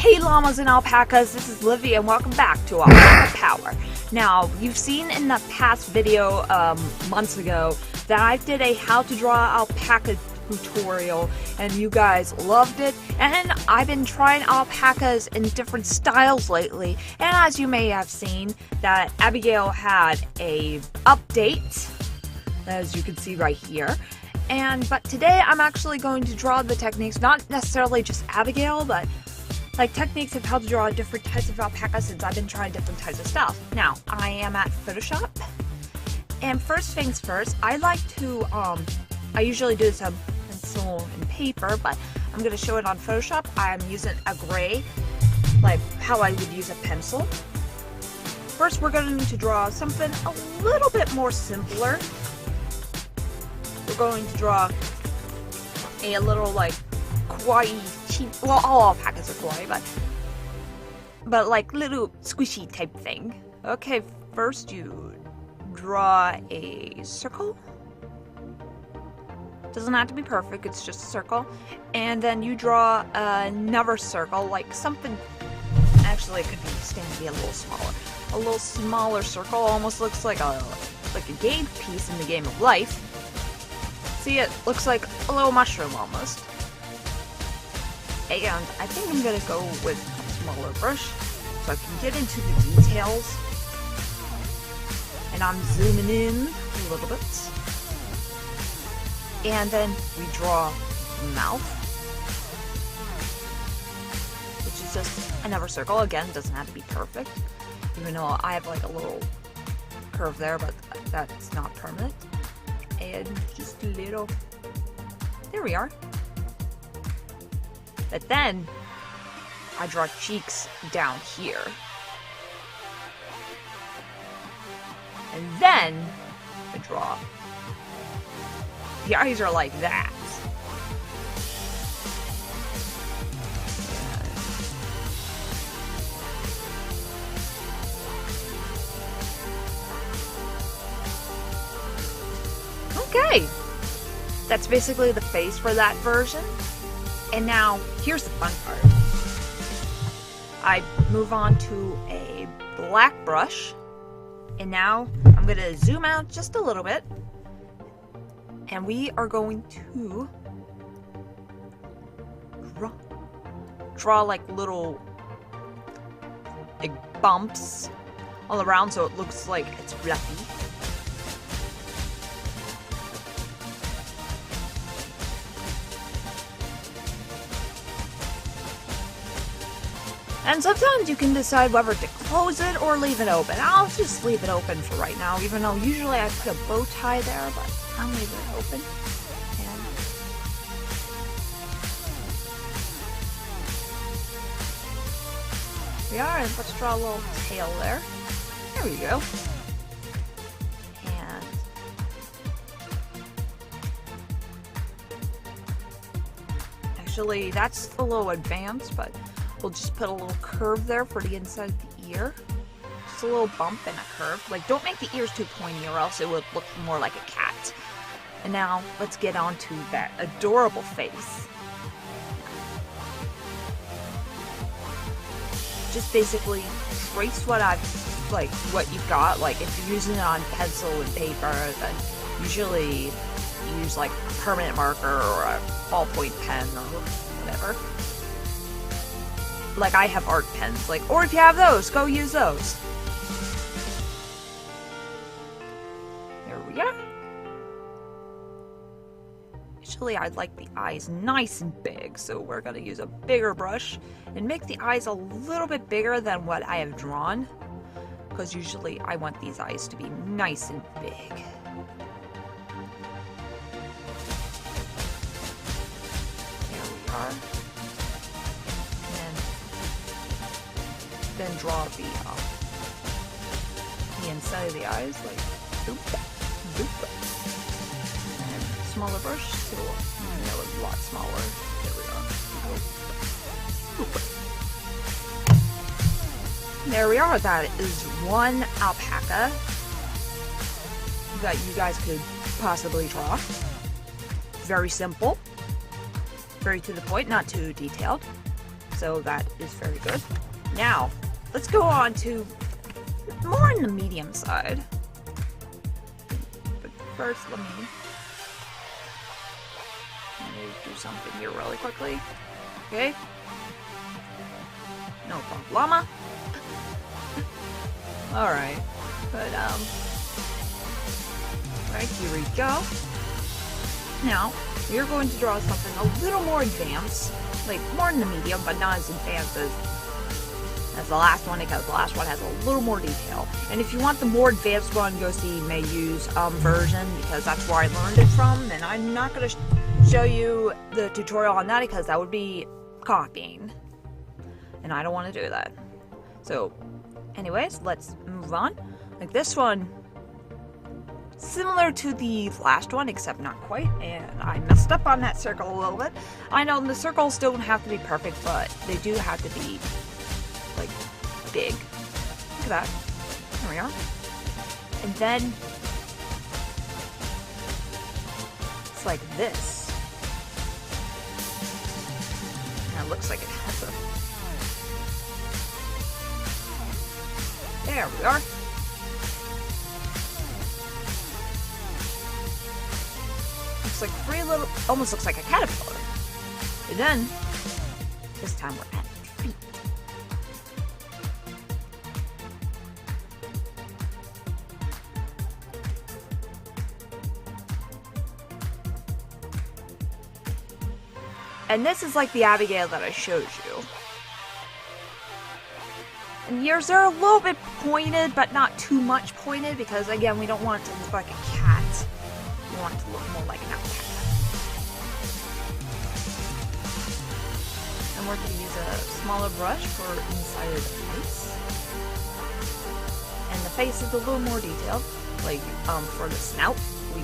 Hey llamas and alpacas, this is Livy and welcome back to Alpaca Power. Now, you've seen in the past video months ago that I did a how to draw alpaca tutorial and you guys loved it, and I've been trying alpacas in different styles lately, and as you may have seen that Abigail had a update, as you can see right here. But today I'm actually going to draw the techniques, not necessarily just Abigail, but like techniques of how to draw different types of alpacas since I've been trying different types of stuff. Now, I am at Photoshop, and first things first, I like to, I usually do this on pencil and paper, but I'm going to show it on Photoshop. I'm using a gray, like how I would use a pencil. First, we're going to draw something a little bit more simpler. We're going to draw a little like kawaii, cheap, well, all alpacas are kawaii, but like little squishy type thing. Okay, first you draw a circle. Doesn't have to be perfect, it's just a circle. And then you draw another circle, like something, actually it could be stand to be a little smaller. A little smaller circle, almost looks like a game piece in the game of life. See, it looks like a little mushroom almost. And I think I'm gonna go with a smaller brush so I can get into the details. And I'm zooming in a little bit. And then we draw the mouth, which is just another circle. Again, doesn't have to be perfect, even though I have like a little curve there, but that's not permanent. And just a little, there we are. But then I draw cheeks down here, and then I draw, the eyes are like that. Okay, that's basically the face for that version. And now, here's the fun part. I move on to a black brush, and now I'm going to zoom out just a little bit, and we are going to draw like little bumps all around so it looks like it's fluffy. And sometimes you can decide whether to close it or leave it open. I'll just leave it open for right now, even though usually I put a bow tie there, but I'll leave it open. And we are, and let's draw a little tail there. There we go. And actually, that's a little advanced, but we'll just put a little curve there for the inside of the ear. Just a little bump and a curve. Like, don't make the ears too pointy or else it would look more like a cat. And now, let's get on to that adorable face. Just basically trace what what you've got. Like, if you're using it on pencil and paper, then usually you use like a permanent marker or a ballpoint pen or whatever. Like, I have art pens, like, or if you have those, go use those. There we are. Usually I'd like the eyes nice and big, so we're gonna use a bigger brush and make the eyes a little bit bigger than what I have drawn, because usually I want these eyes to be nice and big. There we are. Then draw the inside of the eyes, like boop, boop. And smaller brush, so that was a lot smaller. There we are. Boop. There we are. That is one alpaca that you guys could possibly draw. Very simple, very to the point, not too detailed. So that is very good. Now, let's go on to more on the medium side. But first, let me do something here really quickly. Okay? No problema. Alright. But, right, here we go. Now, we're going to draw something a little more advanced. Like, more in the medium, but not as advanced as the last one, because the last one has a little more detail. And if you want the more advanced one, go see May Use version, because that's where I learned it from. And I'm not going to show you the tutorial on that, because that would be copying. And I don't want to do that. So, anyways, let's move on. Like this one, similar to the last one, except not quite, and I messed up on that circle a little bit. I know the circles still don't have to be perfect, but they do have to be, like, big. Look at that. There we are. And then, it's like this. And it looks like it has a... There we are. Looks like three little, almost looks like a caterpillar. And then, this time we're at feet. And this is like the Abigail that I showed you. And the ears are a little bit pointed, but not too much pointed, because again, we don't want it to look like a cat. We want it to look more like an alpaca. And we're going to use a smaller brush for inside of the face. And the face is a little more detailed. Like, for the snout, we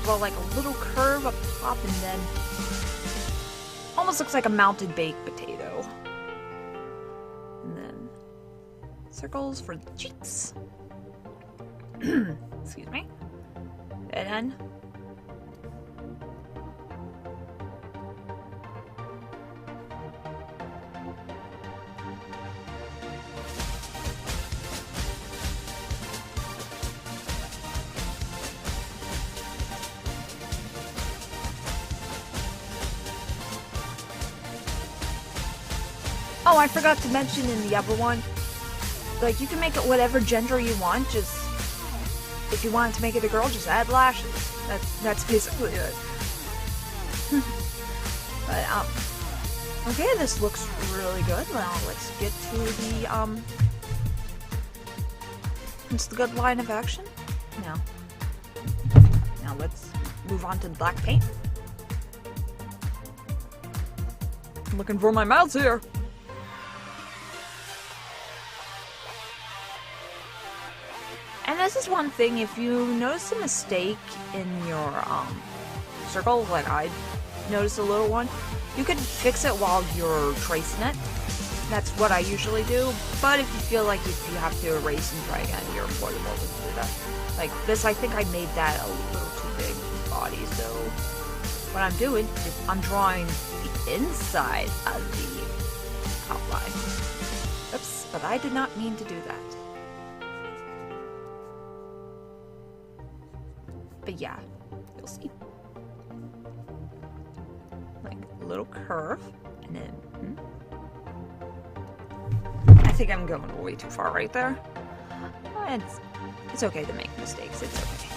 draw like a little curve up top, and then almost looks like a mounted baked potato. And then circles for the cheeks. Excuse me. And then oh, I forgot to mention in the other one, like, you can make it whatever gender you want. Just, if you wanted to make it a girl, just add lashes. That's basically it. But, okay, this looks really good. Now, let's get to the, it's the good line of action. Now let's move on to the black paint. I'm looking for my mouse here. And this is one thing, if you notice a mistake in your circle, like I noticed a little one, you can fix it while you're tracing it. That's what I usually do, but if you feel like if you have to erase and try again, you're more than welcome to do that. Like this, I think I made that a little too big for the body, so what I'm doing is I'm drawing the inside of the outline. Oops, but I did not mean to do that. But yeah, you'll see. Like a little curve, and then I think I'm going way too far right there. It's okay to make mistakes. It's okay.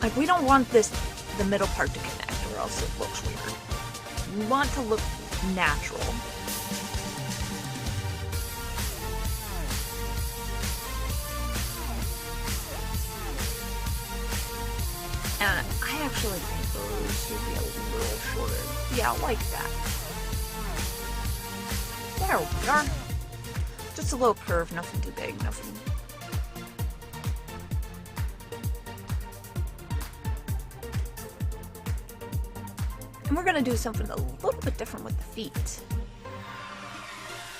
Like, we don't want the middle part to connect, or else it looks weird. We want to look natural. And I actually think those should be a little shorter. Yeah, like that. There we are. Just a little curve, nothing too big, nothing. And we're going to do something a little bit different with the feet.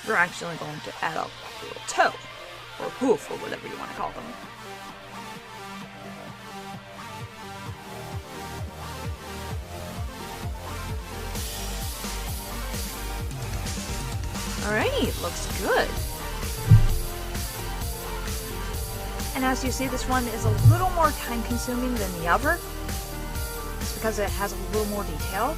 We're actually going to add a little toe, or hoof, or whatever you want to call them. Alright, looks good. And as you see, this one is a little more time consuming than the other. It's because it has a little more detail.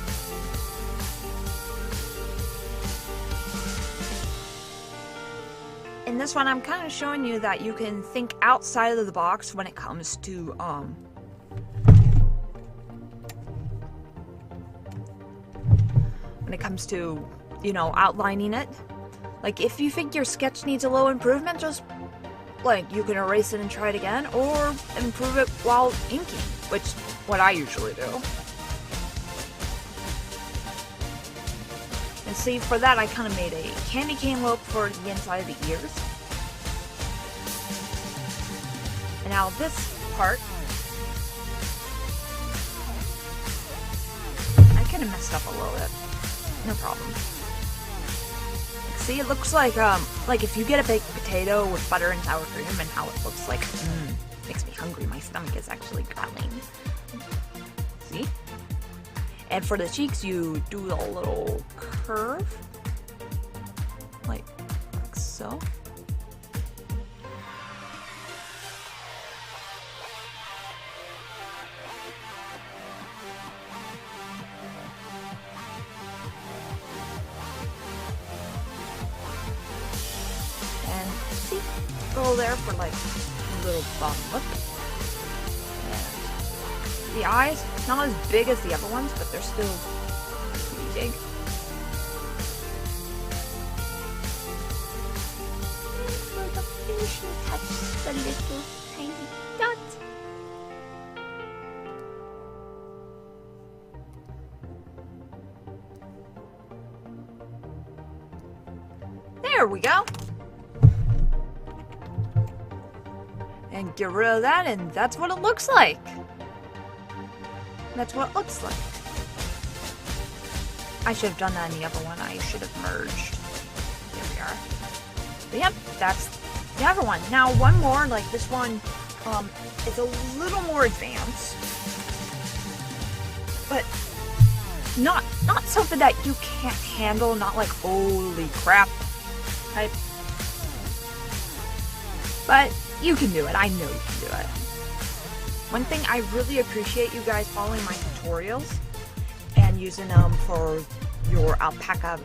In this one, I'm kind of showing you that you can think outside of the box when it comes to, you know, outlining it. Like, if you think your sketch needs a little improvement, just, like, you can erase it and try it again, or improve it while inking, which is what I usually do. And see, for that, I kind of made a candy cane look for the inside of the ears. And now this part, I kind of messed up a little bit. No problem. See, it looks like if you get a baked potato with butter and sour cream and how it looks like, makes me hungry. My stomach is actually growling. See? And for the cheeks, you do a little curve, like so. And see, go there for like a little bottom lip. And the eyes, not as big as the other ones, but they're still pretty big. And for the finishing touch, the little tiny dot. There we go. And get rid of that, and that's what it looks like. That's what it looks like. I should have done that in the other one. I should have merged. There we are. But yep, that's the other one. Now one more, like this one, is a little more advanced, but not something that you can't handle. Not like holy crap type. But you can do it. I know you can do it. One thing I really appreciate you guys following my tutorials and using them for your Alpaca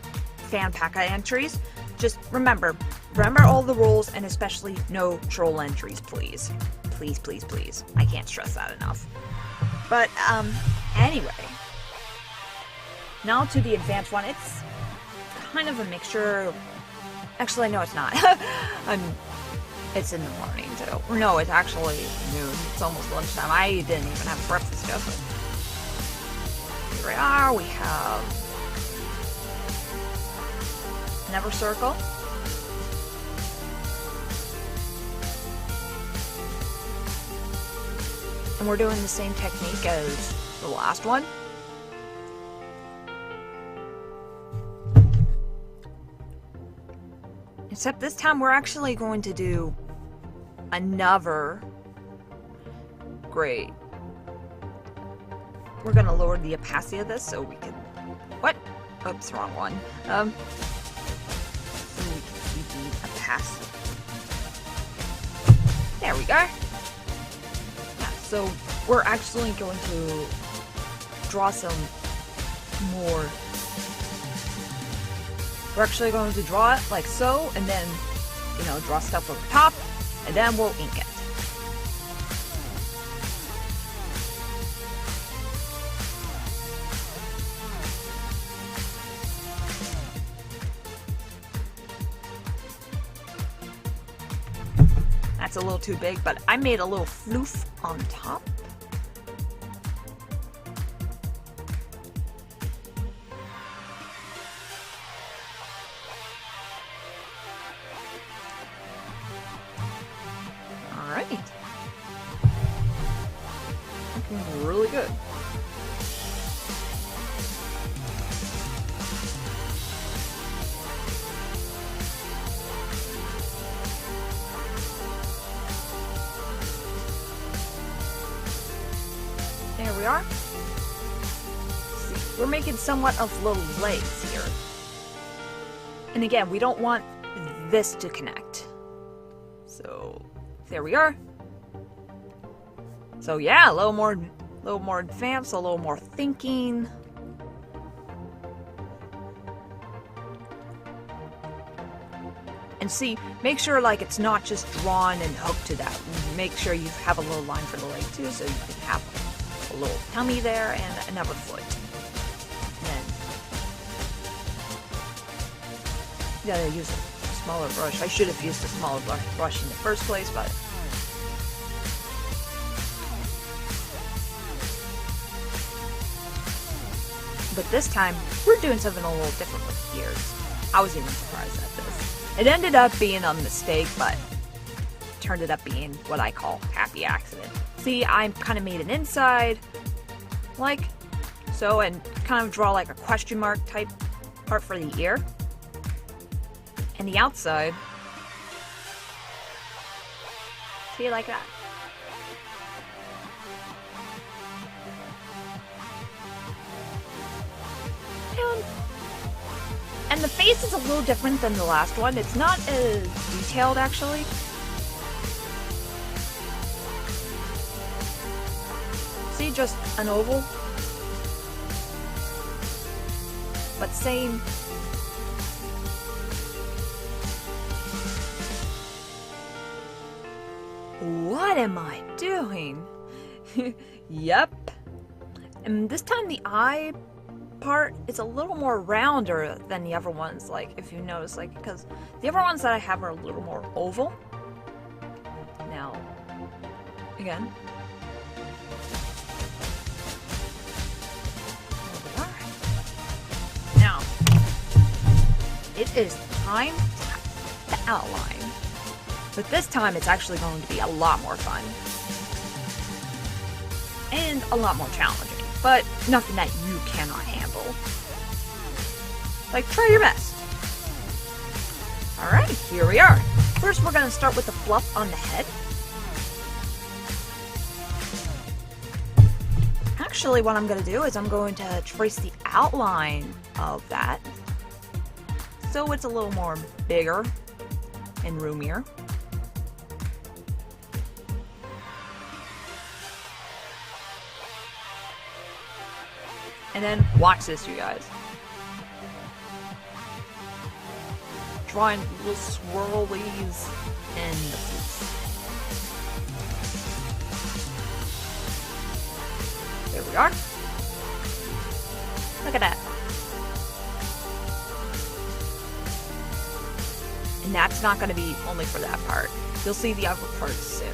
Fanpaca entries. Just remember all the rules, and especially no troll entries, please. Please, please, please. I can't stress that enough. But, anyway. Now to the advanced one. It's kind of a mixture. Actually, no, it's not. It's in the morning, too. No, it's actually noon. It's almost lunchtime. I didn't even have breakfast yet, but here we are. We have Never Circle. And we're doing the same technique as the last one. Except this time we're actually going to do another great. We're gonna lower the opacity of this so we can. What? Oops, wrong one. So we can see the opacity. There we go. Yeah, so we're actually going to draw some more. We're actually going to draw it like so, and then, you know, draw stuff over top, and then we'll ink it. That's a little too big, but I made a little floof on top. Really good. There we are. See, we're making somewhat of little legs here. And again, we don't want this to connect. So there we are. So yeah, a little more advanced, a little more thinking. And see, make sure like it's not just drawn and hooked to that. Make sure you have a little line for the leg too, so you can have a little tummy there and another foot. And then you gotta use a smaller brush. I should have used a smaller brush in the first place, but this time we're doing something a little different with ears. I was even surprised at this. It ended up being a mistake, but turned it up being what I call happy accident. See, I kind of made an inside, like so, and kind of draw like a question mark type part for the ear. And the outside, see, like that. And the face is a little different than the last one. It's not as detailed, actually. See, just an oval. But same. What am I doing? Yep. And this time the eye part is a little more rounder than the other ones, like if you notice, like because the other ones that I have are a little more oval. Now, again. Now, it is time to outline. But this time it's actually going to be a lot more fun. And a lot more challenging. But nothing that you cannot handle. Like, try your best. Alright, here we are. First we're going to start with the fluff on the head. Actually, what I'm going to do is I'm going to trace the outline of that. So it's a little more bigger and roomier. And then watch this, you guys. Drawing little swirlies in the piece. There we are. Look at that. And that's not going to be only for that part. You'll see the other parts soon.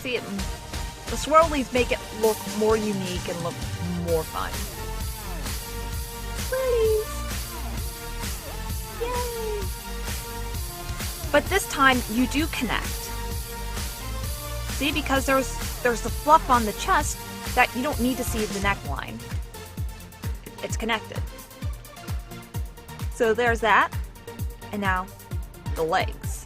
See, the swirlies make it look more unique and look more fun. Swirlies! Yay! But this time, you do connect. See, because there's the fluff on the chest that you don't need to see the neckline. It's connected. So there's that. And now, the legs.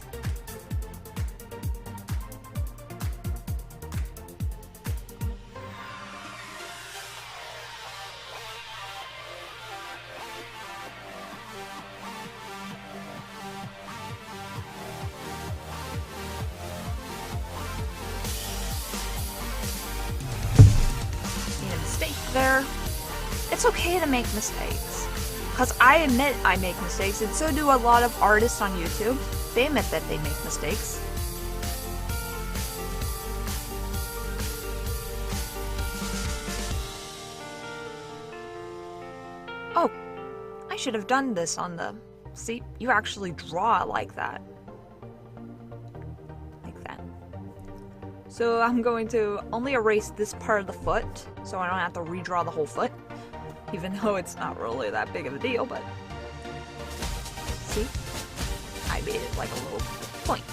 There, it's okay to make mistakes, because I admit I make mistakes, and so do a lot of artists on YouTube. They admit that they make mistakes. Oh, I should have done this on the... See, you actually draw like that. So I'm going to only erase this part of the foot, so I don't have to redraw the whole foot. Even though it's not really that big of a deal, but... See? I made it like a little point.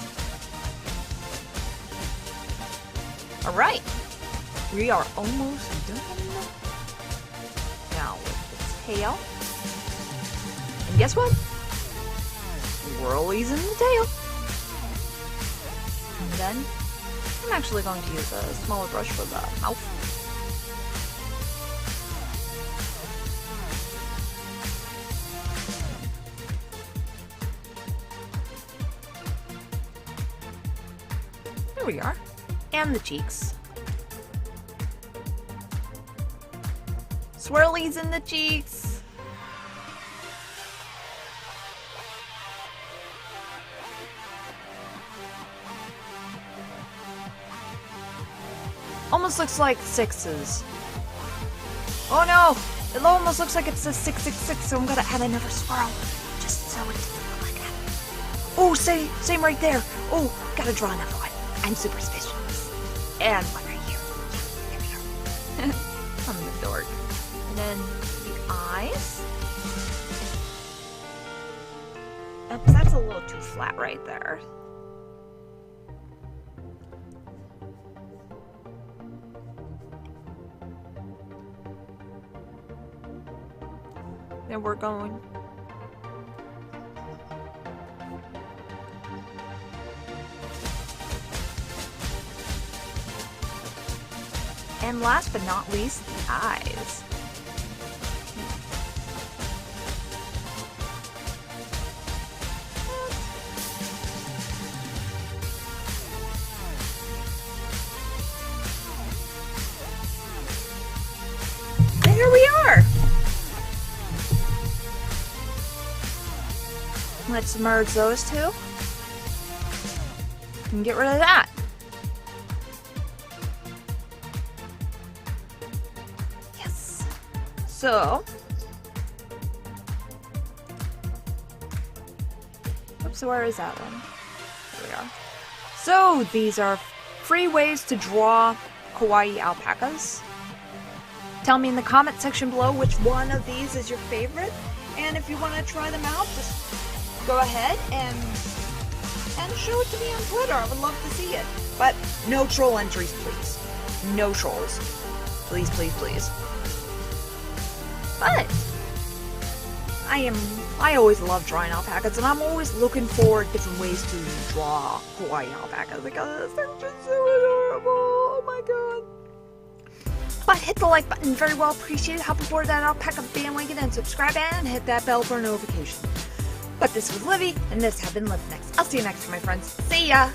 Alright! We are almost done. Now with the tail. And guess what? Whirlies in the tail. And then I'm actually going to use a smaller brush for the mouth. There we are. And the cheeks. Swirlies in the cheeks. Almost looks like sixes. Oh no! It almost looks like it says 666, so I'm gonna add another swirl. Just so it doesn't look like that. Oh, same right there. Oh, gotta draw another one. I'm superstitious. And one right here. Yeah, there we go. I'm the dork. And then the eyes. Because that's a little too flat right there. Then we're going. And last but not least, the eyes. There we are! Let's merge those two. And get rid of that. Yes. So. Oops, where is that one? There we are. So, these are free ways to draw kawaii alpacas. Tell me in the comment section below which one of these is your favorite. And if you want to try them out, just go ahead and show it to me on Twitter. I would love to see it. But no troll entries, please. No trolls. Please, please, please. But I always love drawing alpacas, and I'm always looking for different ways to draw kawaii alpacas because they're just so adorable. Oh my god. But hit the like button, very well appreciated. Hop aboard that alpaca bandwagon and subscribe and hit that bell for notification. But this was Livy, and this has been Live Next. I'll see you next time, my friends. See ya!